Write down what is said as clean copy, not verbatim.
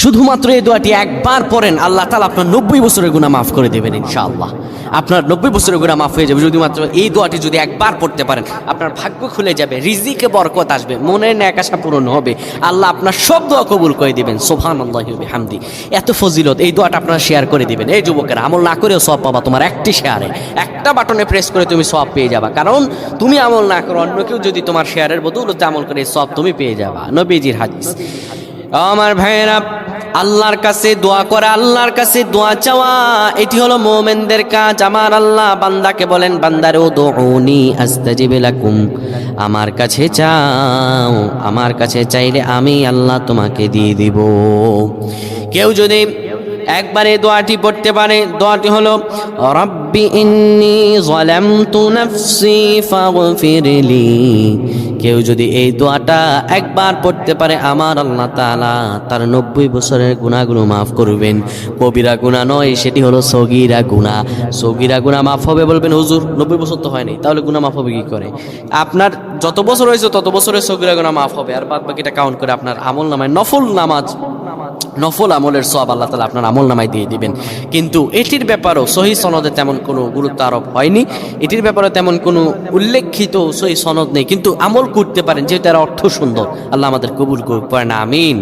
শুধুমাত্র এই দোয়াটি একবার পড়েন, আল্লাহ তাআলা আপনার 90 বছরের গুনাহ মাফ করে দেবেন ইনশাআল্লাহ। আপনার 90 বছরের গুনাহ মাফ হয়ে যাবে শুধুমাত্র এই দোয়াটি যদি একবার পড়তে পারেন। আপনার ভাগ্য খুলে যাবে, রিজিকে বরকত আসবে, মনের ন্যাক আশা পূরণ হবে, আল্লাহ আপনার সব দোয়া কবুল করে দিবেন। সুবহানাল্লাহি ওয়া বিহামদি। এত ফজিলত, এই দোয়াটা আপনারা শেয়ার করে দিবেন। এই যুবকেরা, আমল না করেও সওয়াব পাবা। তোমার একটি শেয়ারে, একটা বাটনে প্রেস করে তুমি সওয়াব পেয়ে যাবা। কারণ তুমি আমল না করো, অন্য কেউ যদি তোমার শেয়ারের বদৌলতে আমল করে, সওয়াব তুমি পেয়ে যাবা। নবীজির হাদিস। আমার ভাইয়েরা, আল্লাহর কাছে দোয়া করা, আল্লাহর কাছে দোয়া চাওয়া, এটি হলো মুমিনদের কাজ। আমার আল্লাহ বান্দাকে বলেন, বান্দারে উদউনি আস্তাজিব লাকুম, আমার কাছে চাও, আমার কাছে চাইলে আমি আল্লাহ তোমাকে দিয়ে দিব। কেউ যদি একবারে দোয়াটি পড়তে পারে, দোয়াটি হলো রব্বি ইন্নী যালামতু নাফসি ফাগফিরলি। কেউ যদি এই দোয়াটা একবার পড়তে পারে, আমার আল্লাহ তাআলা তার 90 বছরের গুনাহগুলো মাফ করবেন। কবিরা গুনাহ নয়, সেটি হলো সগীরা গুনাহ। সগীরা গুনাহ মাফ হবে। বলবেন হুজুর 90 বছর তো হয়নি, তাহলে গুনাহ মাফ হবে কি করে? আপনার যত বছর হয়েছে তত বছরের সগীরা গুনাহ মাফ হবে, আর বাদ বাকিটা কাউন্ট করে আপনার আমল নামায় নফল নামাজ, নফল আমলের সওয়াব আল্লাহ তাআলা আপনার আমল নামায় দিয়ে দিবেন। কিন্তু এটির ব্যাপারেও সহিহ সনদে তেমন কোনো গুরুত্ব আরোপ হয়নি, এটির ব্যাপারে তেমন কোনো উল্লেখিত সহিহ সনদ নেই। কিন্তু আমল করতে পারেন, যেটার অর্থ সুন্দর। আল্লাহ আমাদের কবুল করুক, পড়েন আমিন।